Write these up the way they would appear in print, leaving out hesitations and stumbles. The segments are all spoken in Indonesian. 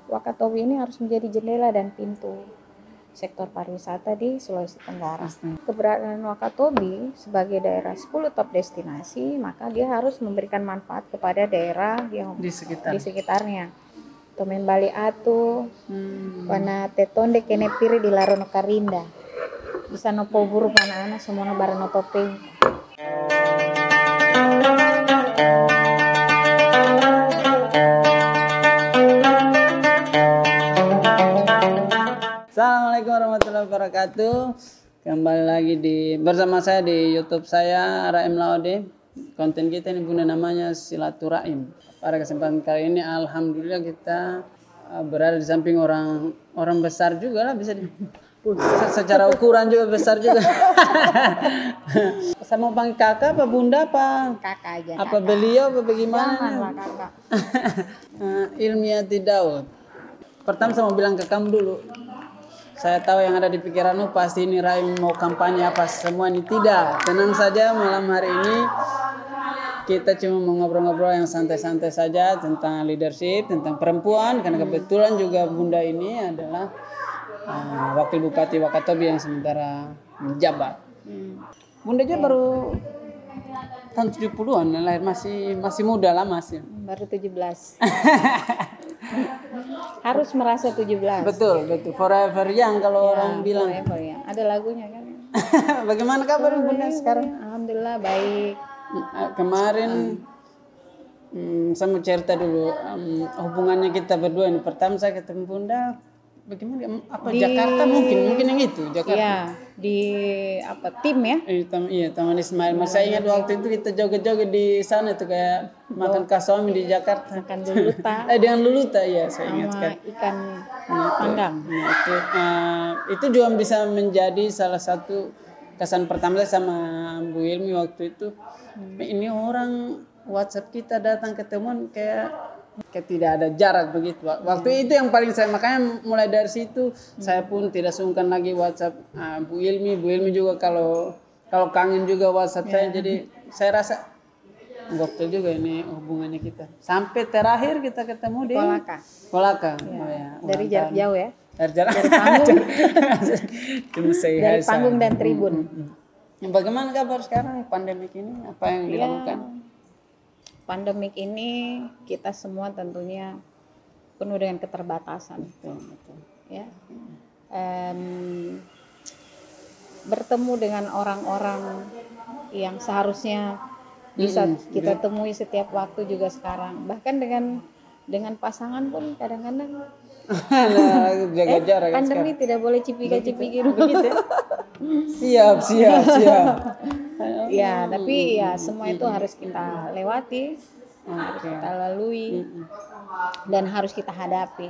Wakatobi ini harus menjadi jendela dan pintu sektor pariwisata di Sulawesi Tenggara. Keberadaan Wakatobi sebagai daerah 10 top destinasi, maka dia harus memberikan manfaat kepada daerah yang di sekitarnya. Tomen Bali Atu, wana tetonde kene piri di Larono Karinda. Bisa nopo buru pana semua barano topeng. Assalamualaikum warahmatullahi wabarakatuh. Kembali lagi bersama saya di YouTube saya Raim Laode. Konten kita ini punya namanya Silaturahim. Pada kesempatan kali ini alhamdulillah kita berada di samping orang besar juga lah, bisa secara ukuran juga besar juga. Sama panggil kakak apa bunda apa? Kakak aja. Apa kakak. Beliau apa bagaimana? Janganlah kakak. Ilmiati Daud. Pertama saya mau bilang ke kamu dulu. Saya tahu yang ada di pikiranmu pasti ini Raim mau kampanye apa semua ini. Tidak, tenang saja, malam hari ini kita cuma mau ngobrol-ngobrol yang santai-santai saja tentang leadership, tentang perempuan. Karena kebetulan juga bunda ini adalah wakil bupati Wakatobi yang sementara menjabat. Bunda juga baru tahun 70-an lahir, masih muda lah masih. Baru 17. Harus merasa 17. Betul. Forever young kalau orang bilang. Forever young. Ada lagunya kan. Bagaimana kabar Bunda sekarang? Alhamdulillah baik. Kemarin saya mau cerita dulu hubungannya kita berdua ini. Pertama saya ketemu Bunda, bagaimana? Jakarta mungkin yang itu Jakarta. Iya, di tim ya? Iya, Taman Ismail. Saya ingat waktu itu kita joget-joget di sana tuh kayak makan kasami di Jakarta. Makan luluta. Dengan luluta ya, saya ingat sekali. Ikan panggang. Itu juga bisa menjadi salah satu kesan pertama saya sama Bu Ilmi waktu itu. Ini orang WhatsApp kita datang ketemuan kayak tidak ada jarak begitu. Waktu itu yang paling makanya mulai dari situ saya pun tidak sungkan lagi WhatsApp Bu Ilmi juga kalau kangen juga WhatsApp saya. Jadi saya rasa gokil juga ini hubungannya kita. Sampai terakhir kita ketemu di Kolaka. Ya. Dari jarak jauh ya. Dari panggung. Dari panggung dan tribun. Bagaimana kabar sekarang pandemik ini? Apa yang dilakukan? Pandemik ini kita semua tentunya penuh dengan keterbatasan. Betul. Ya. Bertemu dengan orang-orang yang seharusnya bisa kita temui setiap waktu juga sekarang. Bahkan dengan pasangan pun kadang-kadang jaga jarak. Pandemi sekarang tidak boleh cipika-cipiki begitu. Siap. Ya, tapi ya semua itu harus kita lewati, harus kita lalui, dan harus kita hadapi.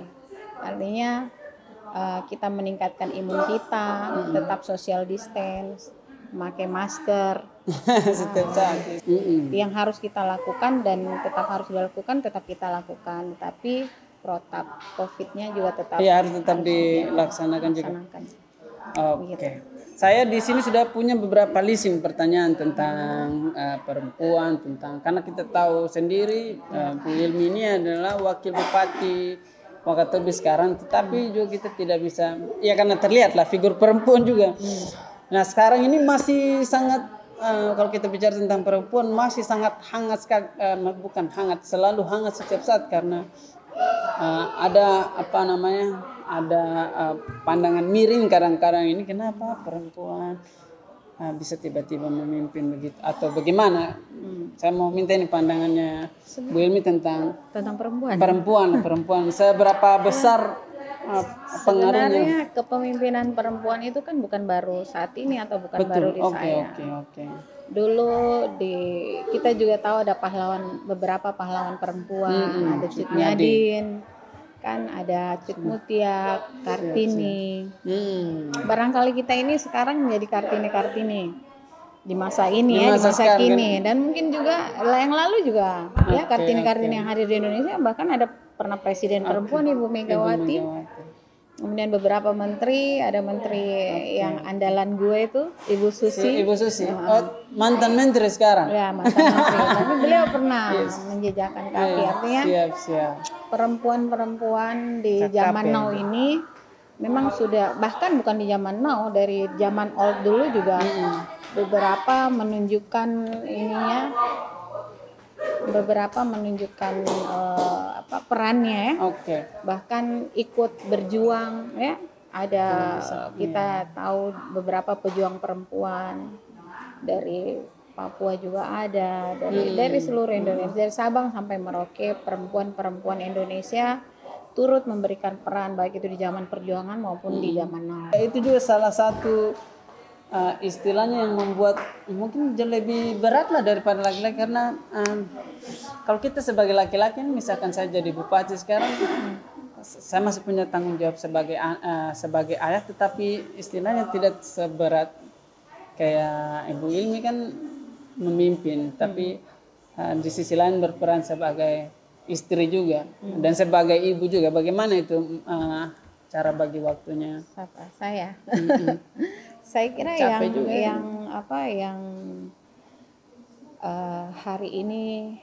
Artinya kita meningkatkan imun kita, tetap social distance, memakai masker. Setiap saat. Yang harus kita lakukan dan tetap harus dilakukan, tetap kita lakukan. Tapi protap COVID-nya juga harus dilaksanakan juga. Oke. Saya di sini sudah punya beberapa leasing pertanyaan tentang perempuan, karena kita tahu sendiri Bu Ilmi ini adalah wakil bupati Wakatobi sekarang, tetapi juga kita tidak bisa, ya karena terlihat lah figur perempuan juga. Nah sekarang ini masih sangat kalau kita bicara tentang perempuan masih sangat hangat, bukan hangat, selalu hangat setiap saat karena ada pandangan miring kadang-kadang ini kenapa perempuan bisa tiba-tiba memimpin begitu atau bagaimana. Saya mau minta ini pandangannya Bu Ilmi tentang perempuan seberapa besar pengaruhnya. Sebenarnya kepemimpinan perempuan itu kan bukan baru saat ini atau bukan baru di saya. Oke. Dulu kita juga tahu ada beberapa pahlawan perempuan, ada Cut Nyadin, kan ada Cut Mutia, Kartini. Barangkali kita ini sekarang menjadi Kartini di masa ini, di masa kini, dan mungkin juga yang lalu juga Kartini yang hadir di Indonesia, bahkan ada pernah presiden perempuan Ibu Megawati. Kemudian beberapa menteri, ada menteri yang andalan gue itu Ibu Susi. Ibu Susi. Oh, mantan menteri sekarang. Ya, mantan menteri. Tapi beliau pernah menjejakkan kaki. Artinya Siap. perempuan-perempuan di zaman now ini memang sudah, bahkan bukan di zaman now, dari zaman old dulu juga beberapa menunjukkan ininya, beberapa menunjukkan perannya ya. Bahkan ikut berjuang ya. Ada kita tahu beberapa pejuang perempuan dari Papua juga ada, dari seluruh Indonesia, dari Sabang sampai Merauke, perempuan-perempuan Indonesia turut memberikan peran baik itu di zaman perjuangan maupun di zaman now. Itu juga salah satu istilahnya yang membuat mungkin lebih berat lah daripada laki-laki, karena kalau kita sebagai laki-laki misalkan saya jadi bupati sekarang, saya masih punya tanggung jawab sebagai ayah, tetapi istilahnya tidak seberat kayak Ibu Ilmi kan memimpin, tapi di sisi lain berperan sebagai istri juga dan sebagai ibu juga. Bagaimana itu cara bagi waktunya? Saya saya kira yang hari ini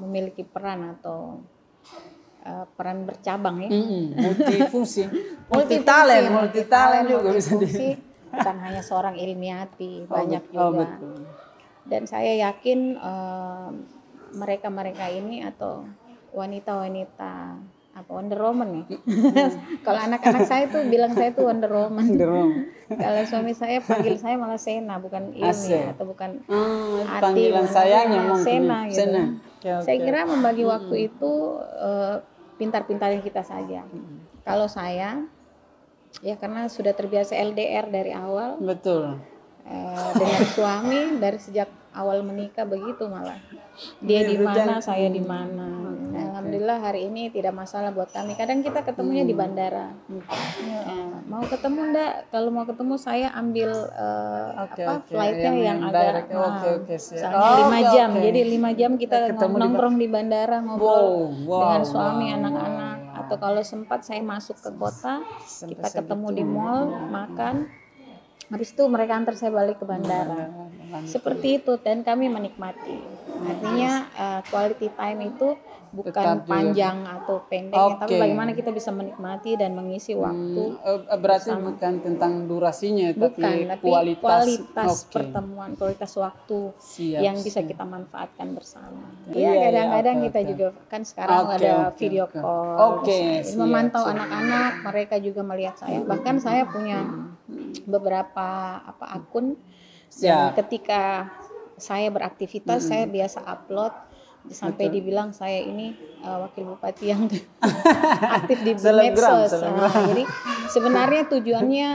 memiliki peran atau peran bercabang ya, multifungsi, multi talent juga bisa bukan hanya seorang ilmiati, banyak juga. Dan saya yakin mereka ini atau wanita-wanita apa Wonder Woman ya. Kalau anak-anak saya tuh bilang saya tuh Wonder Woman. Kalau suami saya panggil saya malah Sena, bukan Ilmi atau bukan panggilan sayangnya Sena gitu. Saya kira membagi waktu itu pintar-pintarin kita saja. Kalau saya ya karena sudah terbiasa LDR dari awal. Betul. Dengan suami dari sejak awal menikah begitu, malah dia di mana saya di mana. Alhamdulillah hari ini tidak masalah buat kami. Kadang kita ketemunya di bandara. Mau ketemu enggak? Kalau mau ketemu saya ambil flightnya yang agak misalnya 5 jam. Jadi 5 jam kita nongkrong di bandara, ngobrol dengan suami, anak-anak. Atau kalau sempat saya masuk ke kota, kita ketemu di mall, makan. Habis itu mereka antar saya balik ke bandara. Seperti itu, dan kami menikmati. Artinya quality time itu bukan panjang atau pendek, tapi bagaimana kita bisa menikmati dan mengisi waktu. Berarti bukan tentang durasinya, tapi kualitas pertemuan, kualitas waktu yang bisa kita manfaatkan bersama. Kadang-kadang kita juga kan sekarang ada video call, memantau anak-anak, mereka juga melihat saya. Bahkan saya punya beberapa akun, dan ketika saya beraktivitas saya biasa upload sampai dibilang saya ini wakil bupati yang aktif di medsos. Jadi sebenarnya tujuannya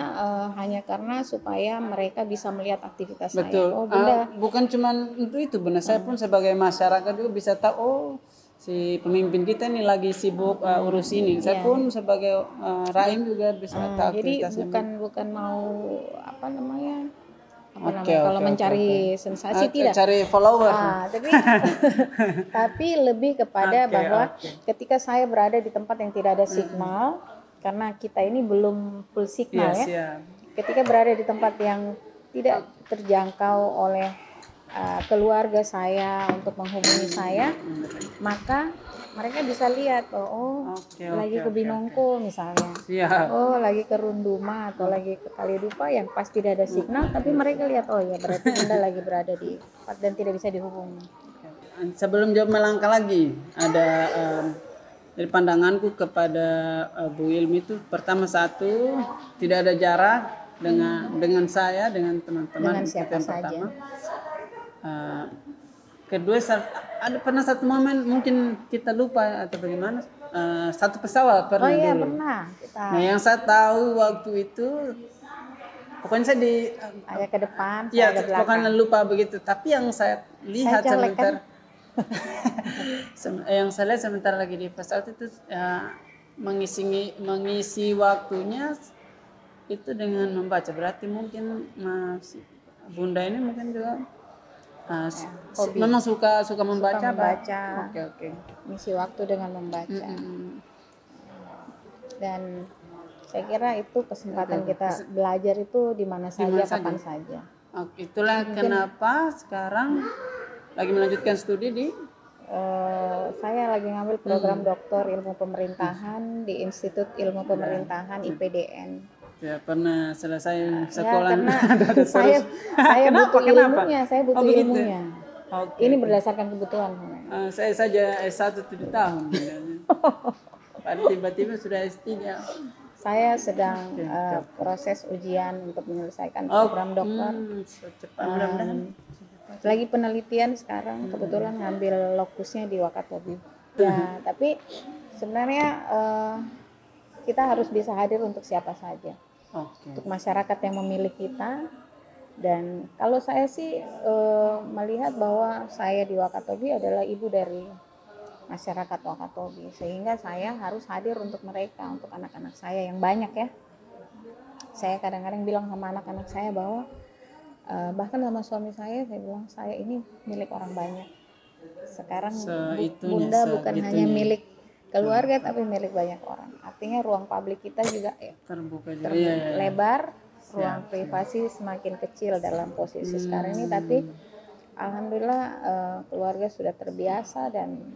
hanya karena supaya mereka bisa melihat aktivitas saya. Oh, Bunda. Bukan cuma untuk itu, benar. Saya pun sebagai masyarakat juga bisa tahu, si pemimpin kita ini lagi sibuk urus ini. Saya pun sebagai rakyat juga bisa tahu aktivitasnya. Jadi bukan mau kalau mencari sensasi tidak, cari follower. Tapi lebih kepada bahwa ketika saya berada di tempat yang tidak ada signal, karena kita ini belum full signal ketika berada di tempat yang tidak terjangkau oleh keluarga saya untuk menghubungi saya, maka mereka bisa lihat lagi ke Binongko misalnya, lagi ke Runduma atau lagi ke Kalidupa yang pasti tidak ada signal, tapi mereka lihat berarti Anda lagi berada di tempat dan tidak bisa dihubungi. Sebelum jawab melangkah lagi, ada dari pandanganku kepada Bu Ilmi itu, pertama satu, tidak ada jarak dengan saya, dengan teman-teman, dengan siapa saja. Kedua, ada pernah satu momen mungkin kita lupa atau bagaimana, satu pesawat pernah dulu. Pernah. Nah, yang saya tahu waktu itu, pokoknya saya ada ke depan, ya, pokoknya lupa begitu. Tapi yang saya lihat yang saya lihat sebentar lagi di pesawat itu mengisi waktunya itu dengan membaca. Berarti mungkin Bunda ini mungkin juga memang suka membaca. Oke. Mengisi waktu dengan membaca. dan saya kira itu kesempatan kita belajar itu di mana saja, kapan saja. Oke, itulah kenapa sekarang lagi melanjutkan studi di saya lagi ngambil program doktor ilmu pemerintahan di Institut Ilmu Pemerintahan IPDN. Ya, pernah selesai sekolah. Ya, karena saya butuh ilmunya, saya butuh ilmunya. Okay. Ini berdasarkan kebutuhan. Saya saja S1 7 tahun. Tiba-tiba sudah S3. Saya sedang proses ujian untuk menyelesaikan program dokter. Lagi penelitian sekarang, kebetulan ngambil lokusnya di Wakatobi. Ya, tapi sebenarnya kita harus bisa hadir untuk siapa saja. Untuk masyarakat yang memilih kita. Dan kalau saya sih melihat bahwa saya di Wakatobi adalah ibu dari masyarakat Wakatobi, sehingga saya harus hadir untuk mereka, untuk anak-anak saya yang banyak ya. Saya kadang-kadang bilang sama anak-anak saya bahwa bahkan sama suami saya bilang saya ini milik orang banyak. Sekarang Bunda bukan hanya milik keluarga tapi milik banyak orang. Artinya ruang publik kita juga terbuka lebar, ruang privasi semakin kecil dalam posisi sekarang ini, tapi alhamdulillah keluarga sudah terbiasa dan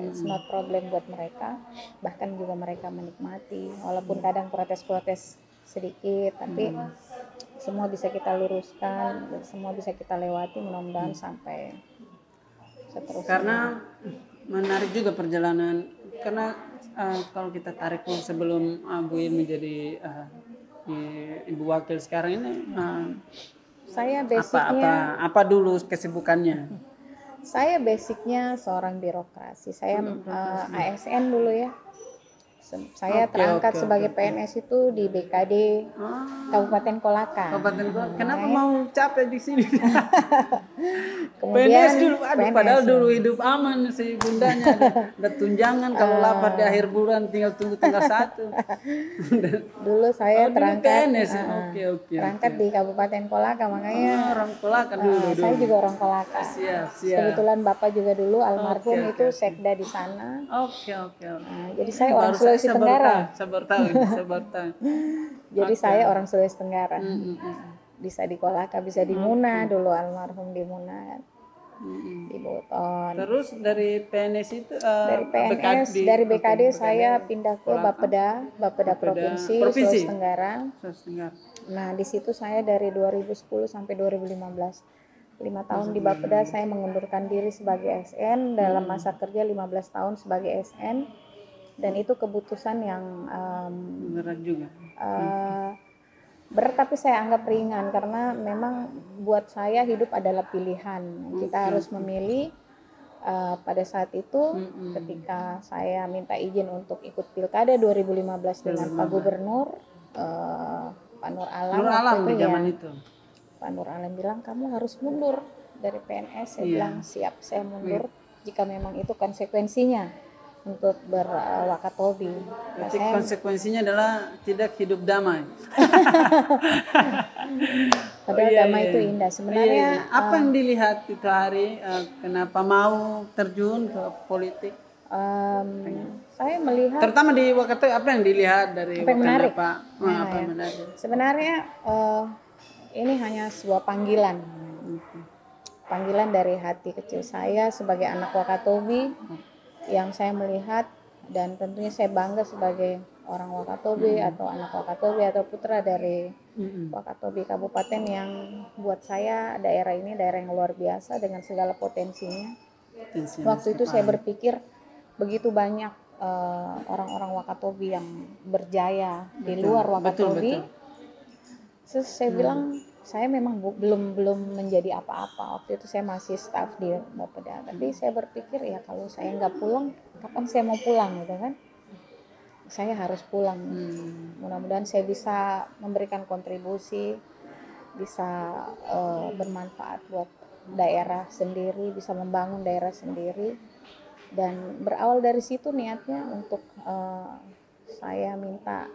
it's not problem buat mereka, bahkan juga mereka menikmati walaupun kadang protes-protes sedikit, tapi semua bisa kita luruskan, semua bisa kita lewati, mudah-mudahan sampai seterusnya. Karena menarik juga perjalanan, karena kalau kita tarik sebelum Bu Il menjadi ibu wakil sekarang ini, saya basicnya apa dulu kesibukannya? Saya basicnya seorang birokrasi. Saya ASN dulu ya. Saya terangkat sebagai PNS itu di BKD Kabupaten Kolaka. Kenapa mau capek di sini? Kemudian PNS dulu, padahal dulu hidup aman si bundanya, ada tunjangan kalau lapar di akhir bulan tinggal tunggu tanggal 1. Dulu saya terangkat PNS. terangkat di Kabupaten Kolaka, makanya orang Kolaka dulu. Saya juga orang Kolaka. Siap. Kebetulan Bapak juga dulu almarhum itu sekda di sana. Jadi saya orang Sulawesi Tenggara. Sabar tahu. Jadi saya orang Sulawesi Tenggara. Bisa di Kolaka, bisa di Muna, dulu almarhum di Muna kan. Di Boton. Terus dari PNS itu dari PNS dari BKD saya pindah ke Bapeda Provinsi Sulawesi Tenggara. Nah, di situ saya dari 2010 sampai 2015. 5 tahun di Bapeda saya mengundurkan diri sebagai SN, dalam masa kerja 15 tahun sebagai SN. Dan itu keputusan yang berat juga. Berat, tapi saya anggap ringan karena memang buat saya hidup adalah pilihan. Kita harus memilih. Pada saat itu ketika saya minta izin untuk ikut pilkada 2015 dengan Pak Gubernur Pak Nur Alam di zaman itu. Pak Nur Alam bilang kamu harus mundur dari PNS. Saya bilang siap, saya mundur jika memang itu konsekuensinya untuk berwakatobi. Berarti konsekuensinya adalah tidak hidup damai. Padahal damai itu indah sebenarnya. Apa yang dilihat itu hari kenapa mau terjun ke politik? Saya melihat terutama di Wakatobi, apa yang dilihat dari apa yang menarik? Apa yang menarik? Sebenarnya ini hanya sebuah panggilan dari hati kecil saya sebagai anak Wakatobi yang saya melihat, dan tentunya saya bangga sebagai orang Wakatobi atau anak Wakatobi atau putra dari Wakatobi Kabupaten yang buat saya daerah ini daerah yang luar biasa dengan segala potensinya. Waktu itu saya berpikir begitu banyak orang-orang Wakatobi yang berjaya di luar Wakatobi. Terus saya bilang saya memang belum menjadi apa-apa. Waktu itu saya masih staf di Bapeda. Tapi saya berpikir ya kalau saya nggak pulang, kapan saya mau pulang gitu kan? Saya harus pulang. Mudah-mudahan saya bisa memberikan kontribusi, bisa bermanfaat buat daerah sendiri, bisa membangun daerah sendiri. Dan berawal dari situ niatnya untuk saya minta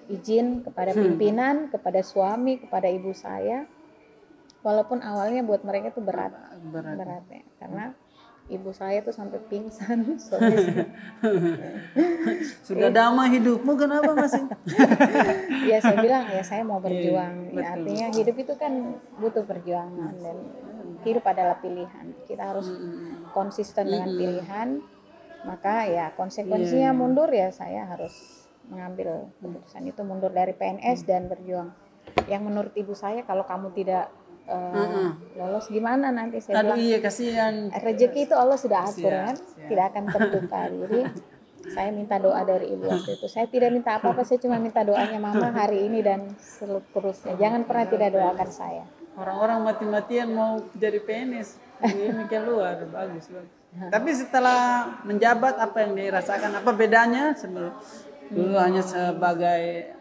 izin kepada pimpinan, kepada suami, kepada ibu saya. Walaupun awalnya buat mereka itu berat ya. Karena ibu saya tuh sampai pingsan. Soalnya sudah damai hidupmu, kenapa masih? ya saya bilang ya saya mau berjuang. Iya, Ya, artinya hidup itu kan butuh perjuangan dan hidup adalah pilihan. Kita harus konsisten dengan pilihan. Maka ya konsekuensinya mundur ya saya harus mengambil keputusan itu, mundur dari PNS dan berjuang. Yang menurut ibu saya kalau kamu tidak lolos gimana nanti, saya bilang Iya kasihan. rezeki itu Allah sudah atur kan, tidak akan tertukar. Jadi saya minta doa dari ibu waktu itu. Saya tidak minta apa-apa, saya cuma minta doanya mama hari ini dan seterusnya. Jangan pernah tidak doakan saya. Orang-orang mati-matian mau jadi PNS, ini keluar bagus. Tapi setelah menjabat apa yang dirasakan, apa bedanya sebelum dulu hanya sebagai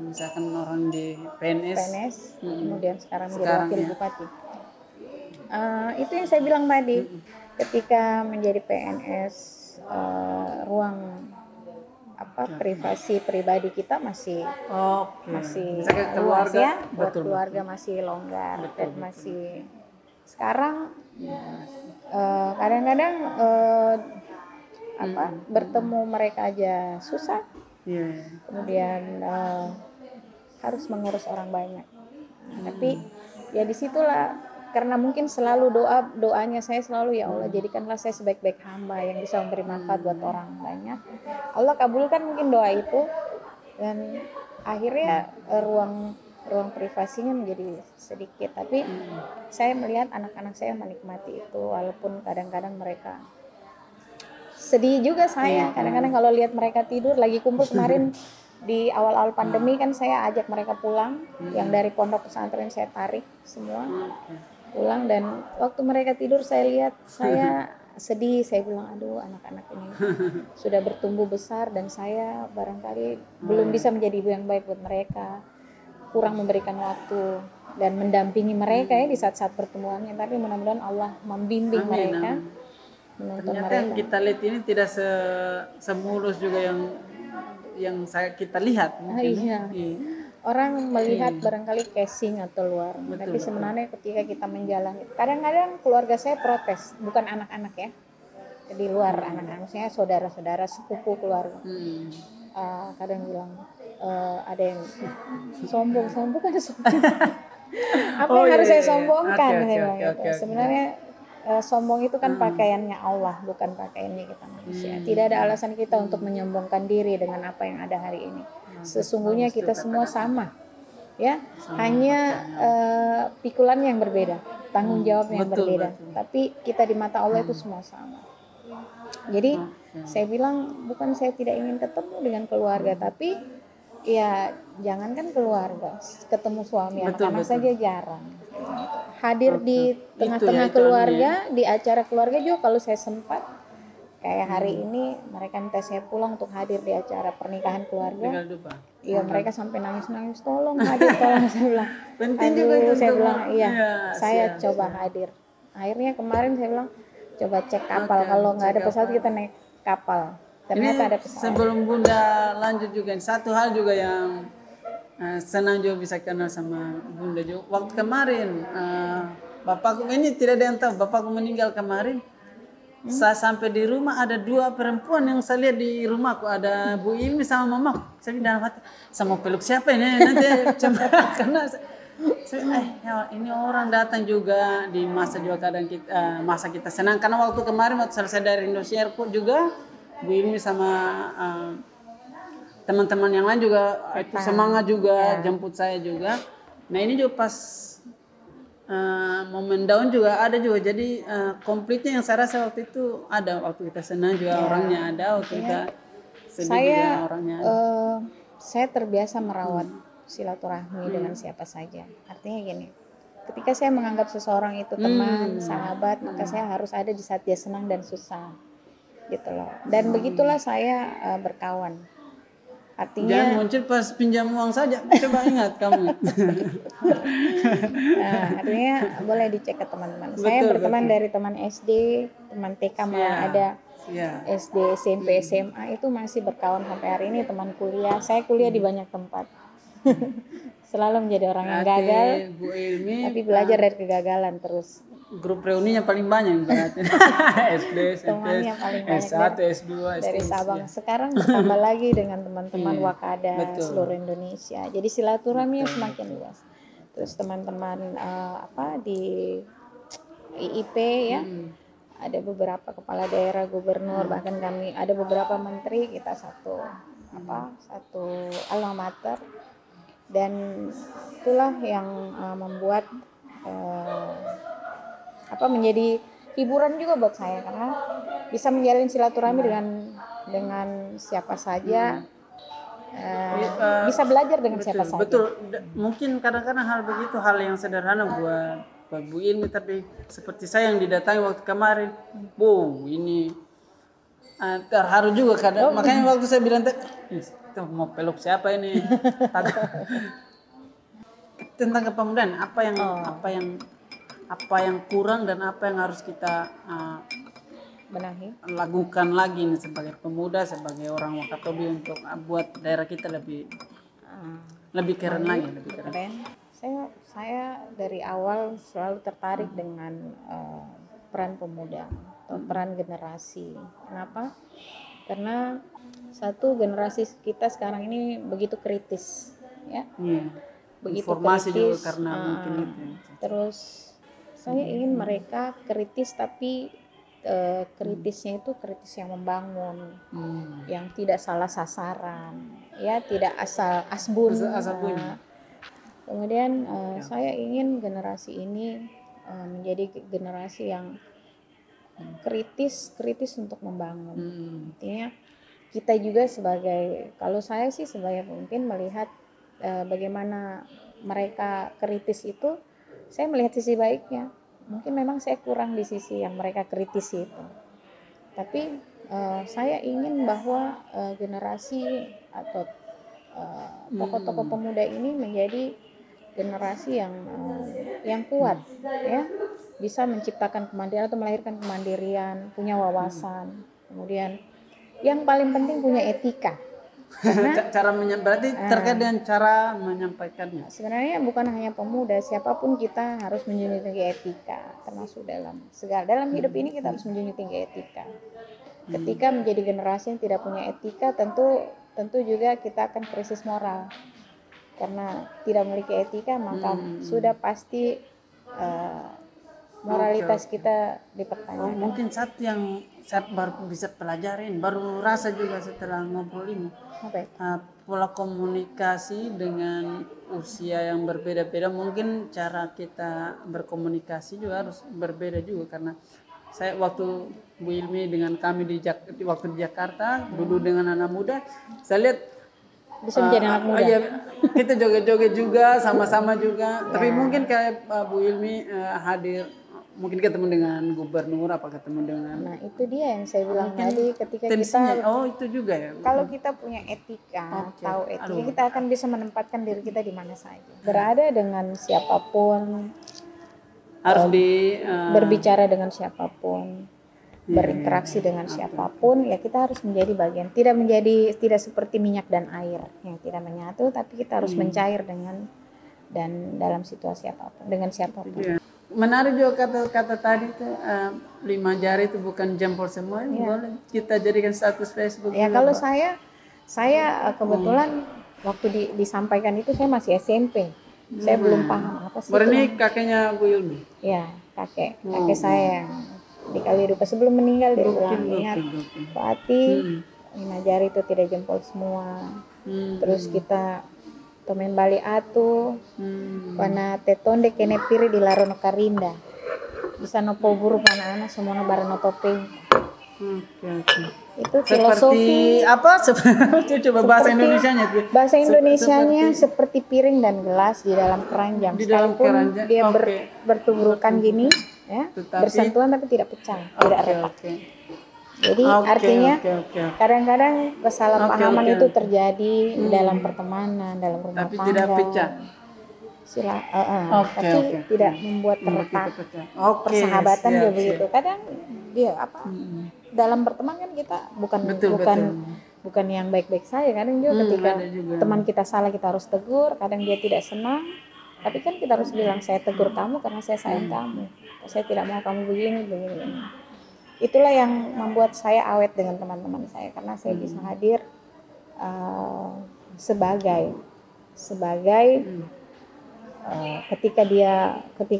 misalkan orang di PNS, kemudian sekarang menjadi wakil bupati. Itu yang saya bilang tadi, ketika menjadi PNS ruang privasi pribadi kita masih luas ya, buat keluarga masih longgar dan masih sekarang kadang-kadang bertemu mereka aja susah. Kemudian harus mengurus orang banyak. Tapi ya disitulah, karena mungkin selalu doanya saya selalu, ya Allah jadikanlah saya sebaik-baik hamba yang bisa memberi manfaat buat orang banyak. Allah kabulkan mungkin doa itu dan akhirnya ruang privasinya menjadi sedikit. Tapi saya melihat anak-anak saya menikmati itu, walaupun kadang-kadang mereka sedih juga. Saya kadang-kadang kalau lihat mereka tidur lagi kumpul. Kemarin di awal-awal pandemi kan saya ajak mereka pulang, yang dari pondok pesantren saya tarik semua pulang, dan waktu mereka tidur saya lihat, saya sedih. Saya bilang aduh, anak-anak ini sudah bertumbuh besar dan saya barangkali belum bisa menjadi ibu yang baik buat mereka, kurang memberikan waktu dan mendampingi mereka ya di saat-saat pertemuannya. Tapi mudah-mudahan Allah membimbing mereka, menuntun ternyata mereka. Yang kita lihat ini tidak semulus juga yang kita lihat mungkin. Orang melihat barangkali casing atau luar, tapi sebenarnya ketika kita menjalani, kadang-kadang keluarga saya protes, bukan anak-anak ya, di luar anak-anak saya, saudara-saudara, sepupu keluarga, kadang bilang ada yang sombong kan sombong. Apa yang harus saya sombongkan? Sebenarnya sombong itu kan pakaiannya Allah, bukan pakaiannya kita manusia. Tidak ada alasan kita untuk menyombongkan diri dengan apa yang ada hari ini. Sesungguhnya kita semua sama, ya, hanya pikulannya yang berbeda, tanggung jawabnya yang berbeda. Tapi kita di mata Allah itu semua sama. Jadi saya bilang, bukan saya tidak ingin ketemu dengan keluarga, tapi ya jangankan keluarga, ketemu suami anak-anak saja jarang. Hadir di tengah-tengah keluarga, di acara keluarga juga kalau saya sempat. Kayak hari ini mereka minta saya pulang untuk hadir di acara pernikahan keluarga. Iya, mereka sampai nangis-nangis, tolong hadir, tolong. Saya bilang, penting juga itu. Saya bilang saya coba hadir. Akhirnya kemarin saya bilang, coba cek kapal, kalau nggak ada pesawat kita naik kapal. Ternyata ada pesawat. Sebelum Bunda lanjut juga, satu hal juga yang senang juga bisa kenal sama Bunda juga. Waktu kemarin bapakku, ini tidak ada yang tahu, bapakku meninggal kemarin. Saya sampai di rumah ada 2 perempuan yang saya lihat di rumahku, ada Bu Ilmi sama mamaku. Saya dalam hati, sama peluk siapa ini nanti coba, karena ini orang datang juga di masa juga kadang kita, masa kita senang. Karena waktu kemarin waktu selesai dari Indosiar juga Bu Ilmi sama teman-teman yang lain juga itu semangat juga jemput saya juga. Nah ini juga pas momen daun juga ada juga, jadi komplitnya yang saya rasa waktu itu ada, waktu kita senang juga orangnya ada, waktu kita sedih juga orangnya ada. Saya terbiasa merawat silaturahmi dengan siapa saja. Artinya gini, ketika saya menganggap seseorang itu teman, sahabat, maka saya harus ada di saat dia senang dan susah, gitu loh. Dan begitulah saya berkawan. Artinya jangan muncul pas pinjam uang saja, coba ingat kamu. Nah, artinya boleh dicek ke teman-teman. Saya berteman dari teman SD, teman TK malah ada, SD, SMP, SMA itu masih berkawan sampai hari ini. Teman kuliah, saya kuliah di banyak tempat. Selalu menjadi orang yang gagal, Bu Ilmi, tapi belajar dari kegagalan terus. grup reuninya paling banyak berarti. SD, SMP, Temannya paling banyak S1, S2, dari S3. Sabang. Sekarang bertambah lagi dengan teman-teman Iya, Wakada betul. seluruh Indonesia. Jadi silaturahminya Betul, semakin luas. Terus teman-teman di IIP ya, ada beberapa kepala daerah, gubernur, bahkan kami ada beberapa menteri, kita satu alma mater, dan itulah yang membuat menjadi hiburan juga buat saya, karena bisa menjalin silaturahmi dengan siapa saja, bisa belajar dengan siapa saja. Betul. Mungkin kadang-kadang hal begitu hal yang sederhana buat Bu Ilmi, tapi seperti saya yang didatangi waktu kemarin, ini terharu juga kadang. Makanya waktu saya bilang itu mau peluk siapa ini? Tentang kepemudaan, apa yang kurang dan apa yang harus kita benahi, lakukan lagi nih sebagai pemuda, sebagai orang Wakatobi untuk buat daerah kita lebih keren lagi, lebih keren. Saya dari awal selalu tertarik dengan peran pemuda atau peran generasi. Kenapa? Karena satu, generasi kita sekarang ini begitu kritis, ya. Begitu informasi kritis, juga karena mungkin itu. Terus saya ingin mereka kritis, tapi kritisnya itu kritis yang membangun, yang tidak salah sasaran, ya, tidak asal asbun. Kemudian saya ingin generasi ini menjadi generasi yang kritis untuk membangun. Artinya kita juga kalau saya sih sebagai pemimpin melihat bagaimana mereka kritis itu, saya melihat sisi baiknya. Mungkin memang saya kurang di sisi yang mereka kritis itu, tapi saya ingin bahwa generasi atau tokoh-tokoh pemuda ini menjadi generasi yang kuat, ya, bisa menciptakan kemandirian atau melahirkan kemandirian, punya wawasan, kemudian yang paling penting punya etika. Karena berarti terkait dengan cara menyampaikannya. Sebenarnya bukan hanya pemuda, siapapun kita harus menjunjung tinggi etika, termasuk dalam hidup ini kita harus menjunjung tinggi etika. Ketika menjadi generasi yang tidak punya etika, tentu juga kita akan krisis moral, karena tidak memiliki etika, maka sudah pasti moralitas kita dipertanyakan. Mungkin satu yang saya baru bisa pelajarin, baru rasa juga setelah ngobrol ini, pola komunikasi dengan usia yang berbeda-beda. Mungkin cara kita berkomunikasi juga harus berbeda juga, karena saya waktu Bu Ilmi dengan kami waktu di Jakarta duduk dengan anak muda, saya lihat bisa menjadi anak muda. Iya, kita joget-joget juga, sama-sama juga. Tapi mungkin kayak Bu Ilmi hadir, mungkin ketemu dengan gubernur, ketemu dengan. Nah, itu dia yang saya bilang tadi, ketika tensinya, kita itu juga ya. Kalau kita punya etika, tahu etika, kita akan bisa menempatkan diri kita di mana saja. Berada dengan siapapun, harus berbicara dengan siapapun, berinteraksi dengan siapapun, ya kita harus menjadi bagian. Tidak seperti minyak dan air yang tidak menyatu, tapi kita harus mencair dalam situasi apapun, dengan siapapun. Yeah. Menarik juga kata tadi tuh, 5 jari itu bukan jempol semua. Boleh kita jadikan status Facebook. Ya, kalau saya kebetulan waktu disampaikan itu saya masih SMP. Saya belum paham apa sih. Berarti kakeknya Bu Ilmi? Ya, kakek saya yang di Kalidupa sebelum meninggal dia bilang, ingat Pak Ati, 5 jari itu tidak jempol semua. Terus kita tomen bali atu, wana tetonde kene piri di larono karinda, bisa nopo buru pana ana semono barano topeng. Itu filosofi seperti coba bahasa Indonesianya. Bahasa Indonesianya seperti piring dan gelas di dalam keranjang. Sekalipun dia bertuburukan gini, ya, bersentuhan tapi tidak pecah, tidak retak. Jadi artinya kadang-kadang kesalahpahaman itu terjadi dalam pertemanan, dalam rumah tangga. Tapi tidak pecah. Tapi tidak membuat retak. Persahabatan juga begitu. Kadang dia dalam berteman kan kita bukan yang baik-baik saja. Kadang juga ketika teman kita salah kita harus tegur. Kadang dia tidak senang, tapi kan kita harus bilang saya tegur kamu karena saya sayang kamu. saya tidak mau kamu begini begini. Itulah yang membuat saya awet dengan teman-teman saya, karena saya bisa hadir sebagai ketika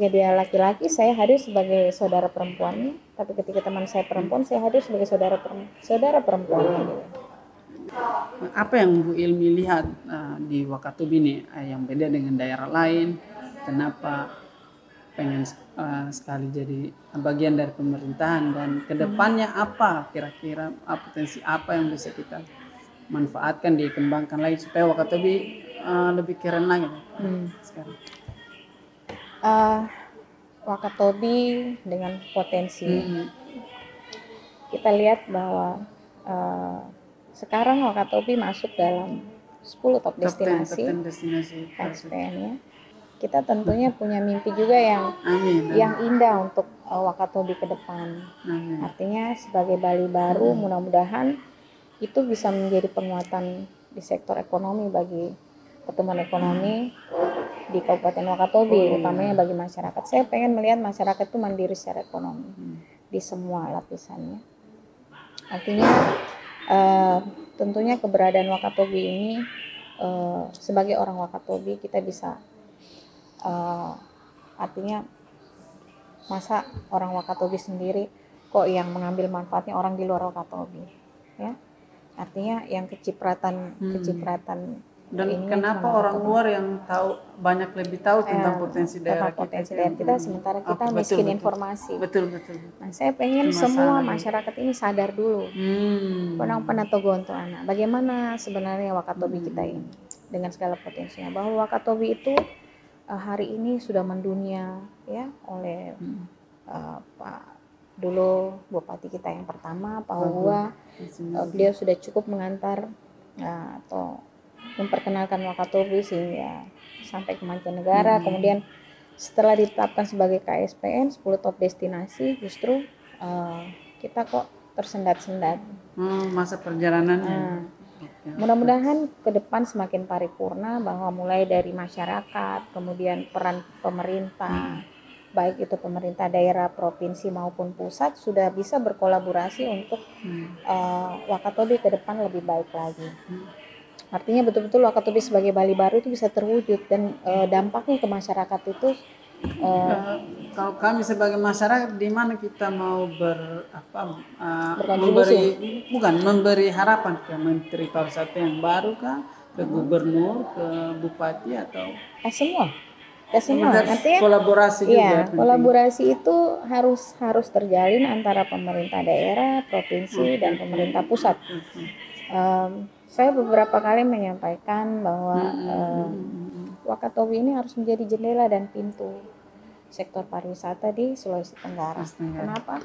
dia laki-laki, saya hadir sebagai saudara perempuannya, tapi ketika teman saya perempuan, saya hadir sebagai saudara perempuannya. Apa yang Bu Ilmi lihat di Wakatobi ini yang beda dengan daerah lain? Kenapa pengen sekali jadi bagian dari pemerintahan, dan kedepannya apa kira-kira potensi apa yang bisa kita manfaatkan, dikembangkan lagi supaya Wakatobi lebih keren lagi sekarang? Wakatobi dengan potensi, kita lihat bahwa sekarang Wakatobi masuk dalam 10 top destinasi KSPN ya. Kita tentunya punya mimpi juga yang indah untuk Wakatobi ke depan. Artinya sebagai Bali baru, mudah-mudahan itu bisa menjadi penguatan di sektor ekonomi bagi pertumbuhan ekonomi di Kabupaten Wakatobi, utamanya bagi masyarakat. Saya pengen melihat masyarakat itu mandiri secara ekonomi di semua lapisannya. Artinya tentunya keberadaan Wakatobi ini, sebagai orang Wakatobi kita bisa artinya masa orang Wakatobi sendiri kok yang mengambil manfaatnya orang di luar Wakatobi, ya. Artinya yang kecipratan dan kenapa orang luar yang lebih tahu tentang potensi daerah kita, sementara kita miskin informasi. Betul. Nah, saya pengen semua masyarakat ini sadar dulu. Pernah togonto anak. Bagaimana sebenarnya Wakatobi kita ini dengan segala potensinya, bahwa Wakatobi itu hari ini sudah mendunia ya oleh Pak dulu Bupati kita yang pertama, Pak Hua. Beliau sudah cukup mengantar atau memperkenalkan Wakatobi sehingga sampai ke mancanegara. Kemudian setelah ditetapkan sebagai KSPN 10 top destinasi, justru kita kok tersendat-sendat masa perjalanan. Mudah-mudahan ke depan semakin paripurna, bahwa mulai dari masyarakat, kemudian peran pemerintah, baik itu pemerintah daerah, provinsi maupun pusat, sudah bisa berkolaborasi untuk Wakatobi ke depan lebih baik lagi. Artinya betul-betul Wakatobi sebagai Bali baru itu bisa terwujud, dan dampaknya ke masyarakat itu kalau kami sebagai masyarakat, di mana kita mau memberi harapan ke Menteri Pariwisata yang baru kah, ke Gubernur, ke Bupati, atau semua. Nanti kolaborasi juga. Kolaborasi itu harus terjalin antara pemerintah daerah, provinsi dan pemerintah pusat. Saya beberapa kali menyampaikan bahwa Wakatobi ini harus menjadi jendela dan pintu sektor pariwisata di Sulawesi Tenggara. Kenapa?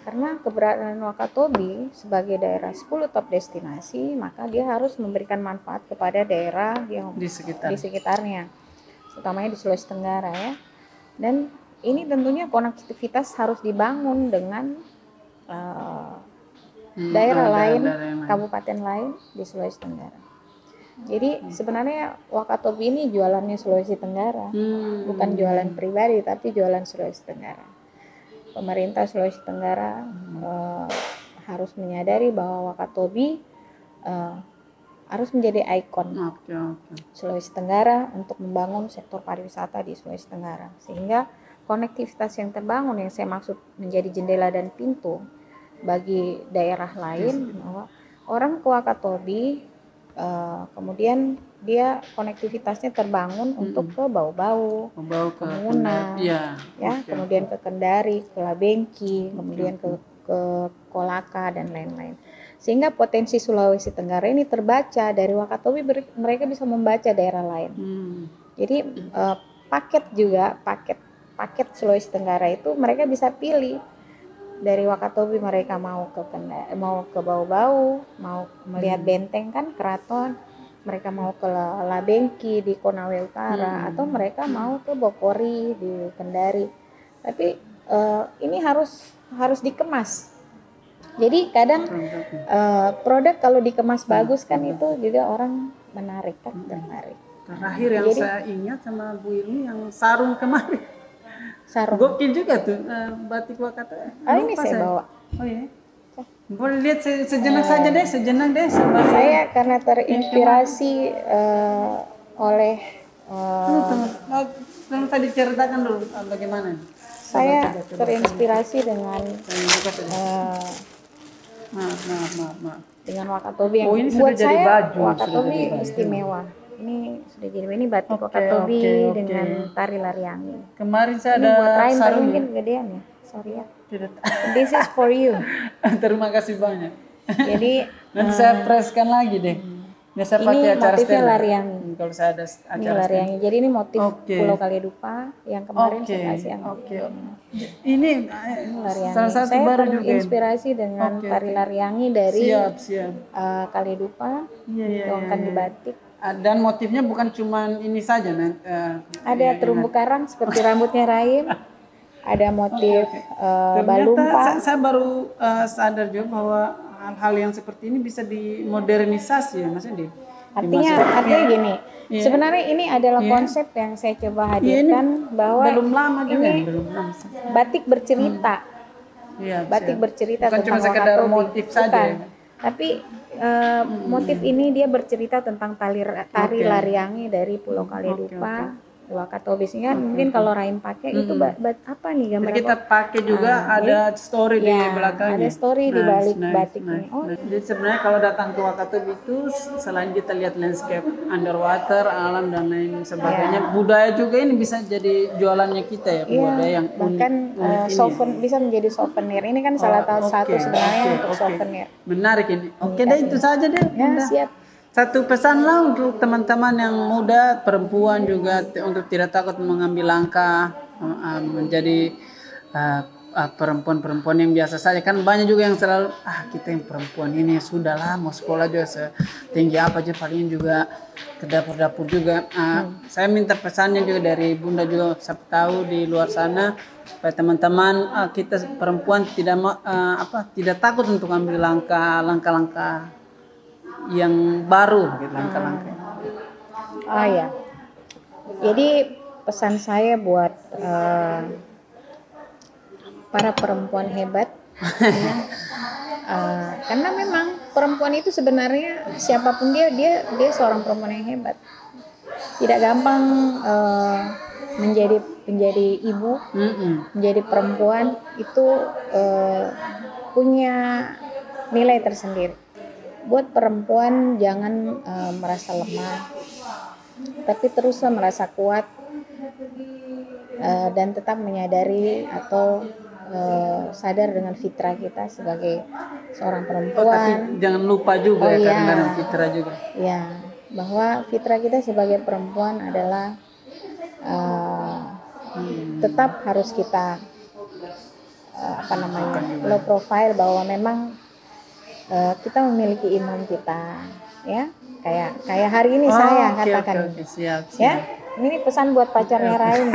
Karena keberadaan Wakatobi sebagai daerah 10 top destinasi, maka dia harus memberikan manfaat kepada daerah yang di sekitarnya, utamanya di Sulawesi Tenggara ya. Dan ini tentunya konektivitas harus dibangun dengan daerah lain, kabupaten lain di Sulawesi Tenggara. Jadi sebenarnya Wakatobi ini jualannya Sulawesi Tenggara, bukan jualan pribadi, tapi jualan Sulawesi Tenggara. Pemerintah Sulawesi Tenggara harus menyadari bahwa Wakatobi harus menjadi ikon Sulawesi Tenggara untuk membangun sektor pariwisata di Sulawesi Tenggara, sehingga konektivitas yang terbangun, yang saya maksud menjadi jendela dan pintu bagi daerah lain, bahwa orang ke Wakatobi kemudian dia konektivitasnya terbangun untuk ke Bau-Bau, ke Muna, kemudian ke Kendari, ke Labengki, kemudian ke Kolaka dan lain-lain. Sehingga potensi Sulawesi Tenggara ini terbaca dari Wakatobi, mereka bisa membaca daerah lain. Jadi paket Sulawesi Tenggara itu mereka bisa pilih. Dari Wakatobi mereka mau ke Bau-Bau, mau melihat benteng kan, keraton, mereka mau ke Labengki di Konawe Utara, atau mereka mau ke Bokori di Kendari. Tapi ini harus dikemas. Jadi kadang produk kalau dikemas bagus kan itu juga orang menarik kan, tertarik. Terakhir yang saya ingat sama Bu Ilmi yang sarung kemarin. sarung. Gokil juga tuh batik Wakatobi. Oh, ini saya bawa. Oh iya. Boleh lihat sejenak saja deh, sejenak deh. Saya karena terinspirasi oleh Tolong tadi ceritakan dulu bagaimana. saya terinspirasi dengan Maaf. dengan Wakatobi yang ini buat sudah jadi saya baju, Wakatobi istimewa. Ini sudah jadi ini batik Wakatobi dengan tari lariangi. Kemarin saya Ini ada buat Rain tapi sarung mungkin gedean ya. Sorry ya. Tidak. This is for you. Terima kasih banyak. Jadi Nanti saya presskan lagi deh. Biasa ini pakai acara motifnya stand. lariangi. Kalau saya ada Ini acara lariangi. Jadi ini motif Pulau Kaledupa yang kemarin saya kasih yang Ini lariangi. salah satu Saya baru juga. Terinspirasi dengan tari lariangi dari Siap. Kaledupa dituangkan di batik. Dan motifnya bukan cuma ini saja, Ada terumbu karang seperti rambutnya Raim. Ada motif balumpa. Saya baru sadar juga bahwa hal-hal yang seperti ini bisa dimodernisasi ya, maksudnya Artinya gini. Sebenarnya ini adalah konsep yang saya coba hadirkan bahwa belum lama juga, ini batik bercerita. Batik bercerita bukan tentang cuma sekedar Wakatobi. motif saja. Tapi motif ini dia bercerita tentang tari lariangi dari Pulau Kaledupa, Wakatobi. Sehingga mungkin kalau Rain pakai itu apa nih gambar? Jadi kita pakai juga ada story di belakangnya. Ada story di balik batik ini. Jadi sebenarnya kalau datang ke Wakatobi itu selain kita lihat landscape underwater, alam dan lain sebagainya, budaya juga ini bisa jadi jualannya kita ya, budaya yang bahkan bisa menjadi souvenir. Ini kan salah satu sebenarnya untuk souvenir. Menarik ini. Oke deh, itu saja deh. Ya, siap. Satu pesan lah untuk teman-teman yang muda, perempuan juga untuk tidak takut mengambil langkah menjadi perempuan-perempuan yang biasa saja. Kan banyak juga yang selalu kita yang perempuan ini sudahlah mau sekolah juga setinggi apa aja paling juga ke dapur-dapur juga. Saya minta pesannya juga dari Bunda juga, saya tahu di luar sana supaya teman-teman kita perempuan tidak takut untuk ambil langkah-langkah yang baru gitu, langkah-langkah. Oh ya. Jadi pesan saya buat para perempuan hebat karena memang perempuan itu sebenarnya siapapun dia seorang perempuan yang hebat. Tidak gampang menjadi ibu, menjadi perempuan itu punya nilai tersendiri. Buat perempuan jangan merasa lemah, tapi teruslah merasa kuat dan tetap menyadari atau sadar dengan fitrah kita sebagai seorang perempuan. Tapi jangan lupa juga kadang-kadang fitrah juga. Ya, bahwa fitrah kita sebagai perempuan adalah tetap harus kita low profile, bahwa memang kita memiliki imam kita, ya, kayak hari ini saya katakan. Siap. Ya, ini pesan buat pacarnya Rain.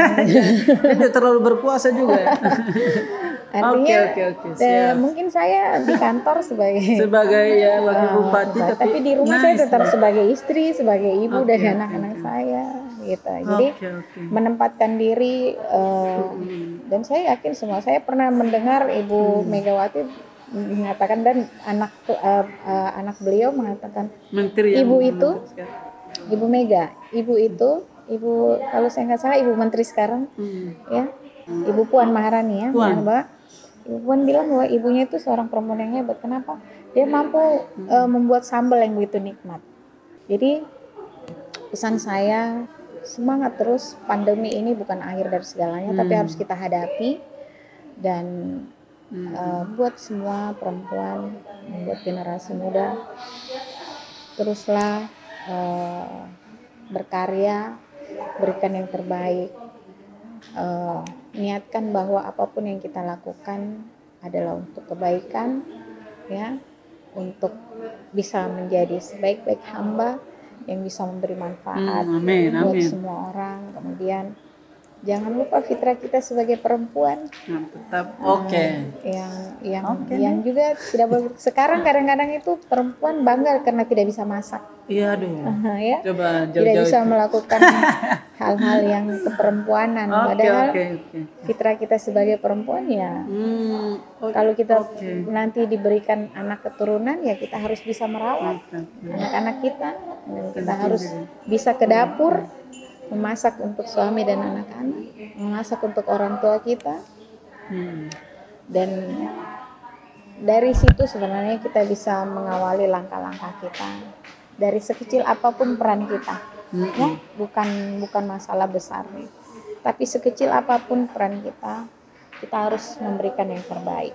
Ini terlalu berkuasa juga. Artinya, mungkin saya di kantor sebagai wakil bupati, tapi di rumah saya tetap sebagai istri, sebagai ibu dari anak-anak saya, gitu. Jadi menempatkan diri, dan saya yakin semua. Saya pernah mendengar Ibu Megawati mengatakan, dan anak beliau mengatakan, ibu kalau saya nggak salah ibu menteri sekarang, ya, Ibu Puan Maharani ya, Ibu Puan bilang bahwa ibunya itu seorang perempuan yang hebat. Kenapa? Dia mampu membuat sambal yang begitu nikmat. Jadi pesan saya, semangat terus. Pandemi ini bukan akhir dari segalanya, tapi harus kita hadapi. Dan buat semua perempuan, buat generasi muda, teruslah berkarya, berikan yang terbaik, niatkan bahwa apapun yang kita lakukan adalah untuk kebaikan, ya, untuk bisa menjadi sebaik-baik hamba yang bisa memberi manfaat buat semua orang. Kemudian jangan lupa fitrah kita sebagai perempuan Nah, tetap oke. yang juga tidak boleh. Sekarang kadang-kadang itu perempuan bangga karena tidak bisa masak. Iya, aduh. Ya, Coba tidak jauh-jauh bisa itu. melakukan hal-hal yang keperempuanan. Padahal Oke. fitrah kita sebagai perempuan ya, kalau kita nanti diberikan anak keturunan ya kita harus bisa merawat anak-anak kita, dan kita harus bisa ke dapur memasak untuk suami dan anak-anak, memasak untuk orang tua kita. Dan dari situ sebenarnya kita bisa mengawali langkah-langkah kita dari sekecil apapun peran kita. Ya, bukan masalah besar, tapi sekecil apapun peran kita harus memberikan yang terbaik.